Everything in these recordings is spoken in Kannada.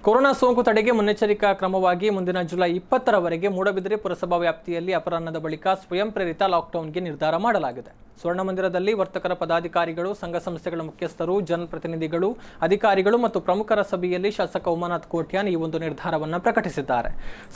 ಕೊರೋನಾ ಸೋಂಕು ತಡೆಗೆ ಮುನ್ನೆಚ್ಚರಿಕಾ ಕ್ರಮವಾಗಿ ಮುಂದಿನ ಜುಲೈ 20ರವರೆಗೆ ಮೂಡಬಿದ್ರೆ ಪುರಸಭಾ ವ್ಯಾಪ್ತಿಯಲ್ಲಿ ಅಪರಾಹ್ನದ ಬಳಿಕ ಸ್ವಯಂ ಪ್ರೇರಿತ ಲಾಕ್ಡೌನ್ಗೆ ನಿರ್ಧಾರ ಮಾಡಲಾಗಿದೆ. ಸ್ವರ್ಣ ಮಂದಿರದಲ್ಲಿ ವರ್ತಕರ ಪದಾಧಿಕಾರಿಗಳು, ಸಂಘ ಸಂಸ್ಥೆಗಳ ಮುಖ್ಯಸ್ಥರು, ಜನಪ್ರತಿನಿಧಿಗಳು, ಅಧಿಕಾರಿಗಳು ಮತ್ತು ಪ್ರಮುಖರ ಸಭೆಯಲ್ಲಿ ಶಾಸಕ ಉಮಾನಾಥ್ ಕೋಟ್ಯಾನ್ ಈ ಒಂದು ನಿರ್ಧಾರವನ್ನು ಪ್ರಕಟಿಸಿದ್ದಾರೆ.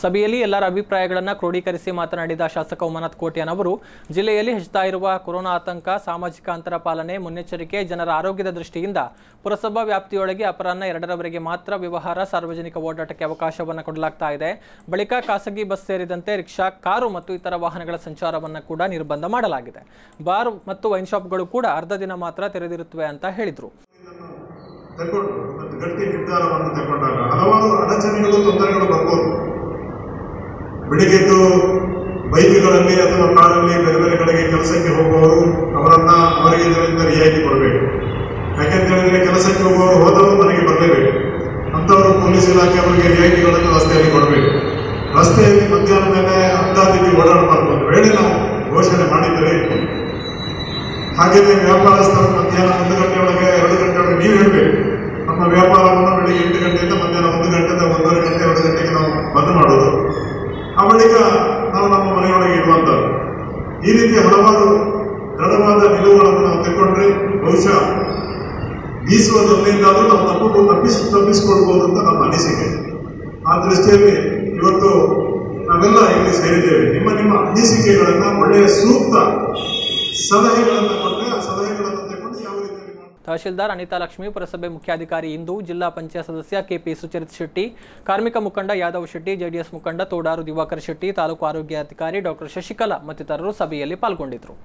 ಸಭೆಯಲ್ಲಿ ಎಲ್ಲರ ಅಭಿಪ್ರಾಯಗಳನ್ನು ಕ್ರೋಢೀಕರಿಸಿ ಮಾತನಾಡಿದ ಶಾಸಕ ಉಮಾನಾಥ್ ಕೋಟ್ಯಾನ್ ಅವರು, ಜಿಲ್ಲೆಯಲ್ಲಿ ಹೆಚ್ಚುತ್ತಾ ಇರುವ ಕೊರೋನಾ ಆತಂಕ, ಸಾಮಾಜಿಕ ಅಂತರ ಪಾಲನೆ, ಮುನ್ನೆಚ್ಚರಿಕೆ, ಜನರ ಆರೋಗ್ಯದ ದೃಷ್ಟಿಯಿಂದ ಪುರಸಭಾ ವ್ಯಾಪ್ತಿಯೊಳಗೆ ಅಪರಾಹ್ನ 2ರವರೆಗೆ ಮಾತ್ರ ವ್ಯವಹಾರ, ಸಾರ್ವಜನಿಕ ಓಡಾಟಕ್ಕೆ ಅವಕಾಶವನ್ನು ಕೊಡಲಾಗ್ತಾ ಇದೆ. ಬಳಿಕ ಖಾಸಗಿ ಬಸ್ ಸೇರಿದಂತೆ ರಿಕ್ಷಾ, ಕಾರು ಮತ್ತು ಇತರ ವಾಹನಗಳ ಸಂಚಾರವನ್ನು ಕೂಡ ನಿರ್ಬಂಧ ಮಾಡಲಾಗಿದೆ. ಬಾರ್ ಮತ್ತು ವೈನ್ ಶಾಪ್ಗಳು ಕೂಡ ಅರ್ಧ ದಿನ ಮಾತ್ರ ತೆರೆದಿರುತ್ತವೆ ಅಂತ ಹೇಳಿದ್ರು. ಗಟ್ಟಿ ನಿರ್ಧಾರವನ್ನು ತಗೊಂಡಾಗ ಹಲವಾರು ಅಡಚಣೆಗಳು, ತೊಂದರೆಗಳು ಬರ್ಬೋದು. ಬೆಳಿಗ್ಗೆದ್ದು ಬೈಕ್ಗಳಲ್ಲಿ ಅಥವಾ ಕಾರಲ್ಲಿ ಬೇರೆ ಬೇರೆ ಕಡೆಗೆ ಕೆಲಸಕ್ಕೆ ಹೋಗುವವರು ಅವರಿಗೆ ಇದರಿಂದ ರಿಯಾಯಿತಿ ಕೊಡಬೇಕು. ಯಾಕೆಂತ ಹೇಳಿದ್ರೆ ಕೆಲಸಕ್ಕೆ ಹೋಗುವವರು ಹೋದವರು ಮನೆಗೆ ಬರಲೇಬೇಕು. ಅಂತವರು ಪೊಲೀಸ್ ಇಲಾಖೆ ಅವರಿಗೆ ರಿಯಾಯಿತಿಗಳನ್ನು ರಸ್ತೆಯಲ್ಲಿ ಕೊಡಬೇಕು. ರಸ್ತೆಯಲ್ಲಿ ಮಧ್ಯಾಹ್ನ ಮೇಲೆ ಅಂದಾಜಿಗೆ ಓಡಾಡಬಾರ್ದು. ಒಂದು ವೇಳೆ ನಾವು ಘೋಷಣೆ ಮಾಡಿದರೆ ಹಾಗೆಯೇ ವ್ಯಾಪಾರಸ್ಥರು ಮಧ್ಯಾಹ್ನ 1 ಗಂಟೆ ಒಳಗೆ 2 ಗಂಟೆ ಒಳಗೆ ನೀವು ಹೇಳಬೇಕು, ನಮ್ಮ ವ್ಯಾಪಾರವನ್ನು ಬೆಳಿಗ್ಗೆ 8 ಗಂಟೆಯಿಂದ ಮಧ್ಯಾಹ್ನ 1 ಗಂಟೆಯಿಂದ 1:30 ಗಂಟೆ 2 ಗಂಟೆಗೆ ನಾವು ಬಂದ್ ಮಾಡೋದು. ಆ ಬಳಿಕ ನಾವು ನಮ್ಮ ಮನೆಯೊಳಗೆ ಇರುವಂಥದ್ದು. ಈ ರೀತಿ ಹಲವಾರು ದೃಢವಾದ ನಿಲುವುಗಳನ್ನು ನಾವು ತೆಗೆದುಕೊಂಡ್ರೆ ಬಹುಶಃ ಬೀಸುವ ತೊಂದರೆಯಿಂದಾದರೂ ನಾವು ತಪ್ಪಿಸಿಕೊಳ್ಬಹುದು ಅಂತ ನಮ್ಮ ಅನಿಸಿಕೆ. ಆ ದೃಷ್ಟಿಯಲ್ಲಿ ಇವತ್ತು ನಾವೆಲ್ಲ ಇಲ್ಲಿ ಸೇರಿದ್ದೇವೆ. ನಿಮ್ಮ ಅನಿಸಿಕೆಗಳನ್ನು, ಒಳ್ಳೆಯ ಸೂಕ್ತ ಸಲಹೆಗಳನ್ನು ಕೊಟ್ಟರೆ ಆ ಸಲಹೆಗಳನ್ನು ತಗೊಂಡು ಯಾವ ರೀತಿ ತಹಶೀಲ್ದಾರ್ ಅನಿತಾ ಲಕ್ಷ್ಮಿ, ಪುರಸಭೆ ಮುಖ್ಯಾಧಿಕಾರಿ ಇಂದು, ಜಿಲ್ಲಾ ಪಂಚಾಯತ್ ಸದಸ್ಯ ಕೆಪಿ ಸುಚರಿತ್ ಶೆಟ್ಟಿ, ಕಾರ್ಮಿಕ ಮುಖಂಡ ಯಾದವ್ ಶೆಟ್ಟಿ, ಜೆಡಿಎಸ್ ಮುಖಂಡ ತೋಡಾರು ದಿವಾಕರ್ ಶೆಟ್ಟಿ, ತಾಲೂಕು ಆರೋಗ್ಯಾಧಿಕಾರಿ ಡಾಕ್ಟರ್ ಶಶಿಕಲಾ ಮತ್ತಿತರರು ಸಭೆಯಲ್ಲಿ ಪಾಲ್ಗೊಂಡಿದ್ದರು.